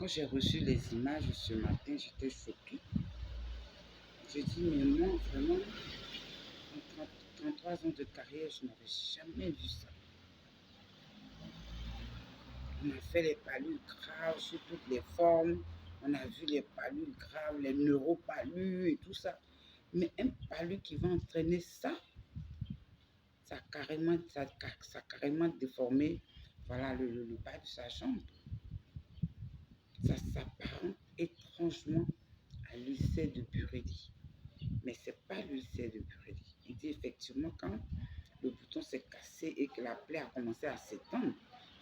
Quand j'ai reçu les images ce matin, j'étais choquée. J'ai dit, mais moi, vraiment, en 33 ans de carrière, je n'avais jamais vu ça. On a fait les palus graves sous toutes les formes. On a vu les palus graves, les neuropalus et tout ça. Mais un palu qui va entraîner ça, ça a carrément déformé voilà, le bas de sa jambe. Ça s'apparente étrangement à l'ulcère de Buredi. Mais ce n'est pas l'ulcère de Buredi. Il dit effectivement quand le bouton s'est cassé et que la plaie a commencé à s'étendre,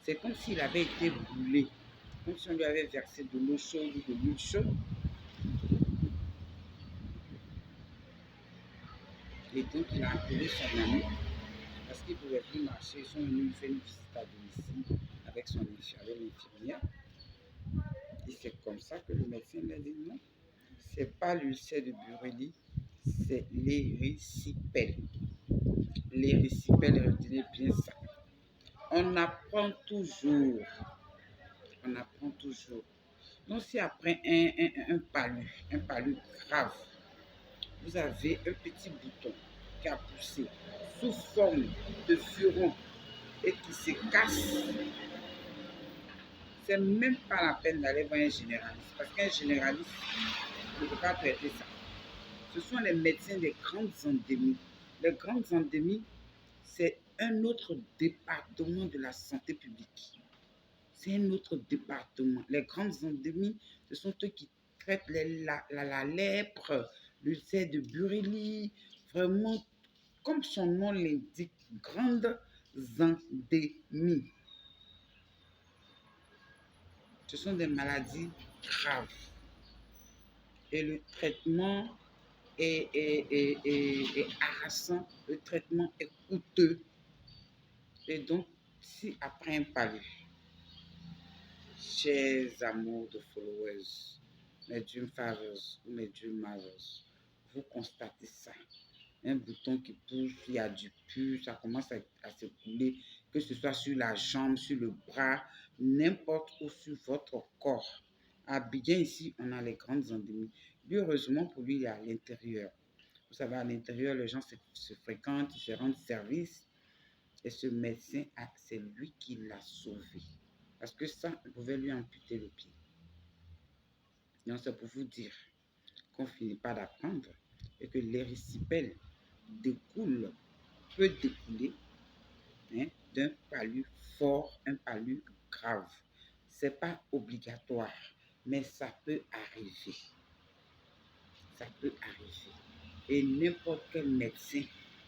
c'est comme s'il avait été brûlé, comme si on lui avait versé de l'eau chaude ou de l'huile chaude. Et donc il a appelé son ami parce qu'il ne pouvait plus marcher. Ils sont venus lui faire une visite à domicile avec son infirmière. Et c'est comme ça que le médecin lui a dit non, ce n'est pas l'ulcère de Buredi, c'est l'érysipèle. L'érysipèle, retenez bien ça. On apprend toujours. On apprend toujours. Donc, si après un palu grave, vous avez un petit bouton qui a poussé sous forme de furon et qui se casse, c'est même pas la peine d'aller voir un généraliste. Parce qu'un généraliste ne peut pas traiter ça. Ce sont les médecins des grandes endémies. Les grandes endémies, c'est un autre département de la santé publique. C'est un autre département. Les grandes endémies, ce sont eux qui traitent la lèpre, l'ulcère de Buredi, vraiment, comme son nom l'indique, grandes endémies. Ce sont des maladies graves. Et le traitement est harassant, le traitement est coûteux. Et donc, si après un palu, chers amours de followers, mes Dream Fathers ou mes Dream Mothers, vous constatez ça. Un bouton qui pousse, il y a du pus, ça commence à se couler, que ce soit sur la jambe, sur le bras, n'importe où sur votre corps. À Abidjan, ici, on a les grandes endémies. Lui, heureusement, pour lui, il est à l'intérieur. Vous savez, à l'intérieur, les gens se fréquentent, ils se rendent service. Et ce médecin, c'est lui qui l'a sauvé. Parce que ça, on pouvait lui amputer le pied. Donc, c'est pour vous dire qu'on ne finit pas d'apprendre et que l'érysipèle peut découler d'un palu fort, un palu grave. Ce n'est pas obligatoire, mais ça peut arriver. Ça peut arriver. Et n'importe quel médecin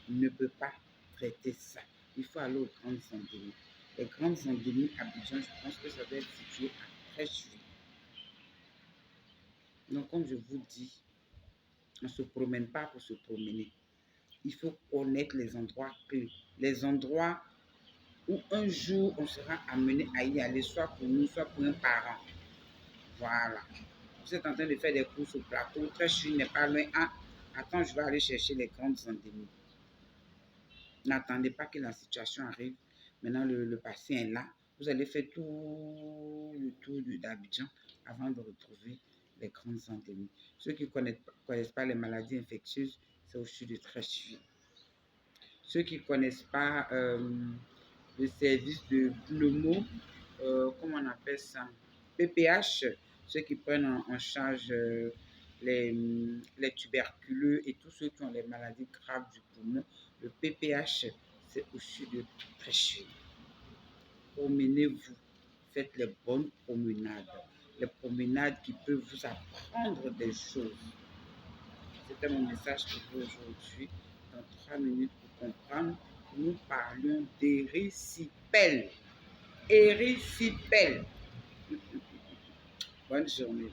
ne peut pas traiter ça. Il faut aller aux grandes endémies. Les grandes endémies à Abidjan, je pense que ça doit être situé à Crècheville. Donc, comme je vous dis, on ne se promène pas pour se promener. Il faut connaître les endroits clés, les endroits où un jour on sera amené à y aller, soit pour nous, soit pour un parent. Voilà. Vous êtes en train de faire des courses au plateau, Crècheville n'est pas loin. Ah, attends, je vais aller chercher les grandes endémies. N'attendez pas que la situation arrive. Maintenant, le patient est là. Vous allez faire tout le tour d'Abidjan avant de retrouver les grandes endémies. Ceux qui ne connaissent pas les maladies infectieuses, c'est au sud de Crècheville. Ceux qui ne connaissent pas le service de pneumo, comment on appelle ça, PPH, ceux qui prennent en charge les tuberculeux et tous ceux qui ont les maladies graves du poumon, le PPH, c'est au sud de Crècheville. Promenez-vous, faites les bonnes promenades, les promenades qui peuvent vous apprendre des choses. C'était mon message pour vous aujourd'hui. Dans 3 minutes pour comprendre, nous parlions d'érysipèle. Érysipèle. Bonne journée.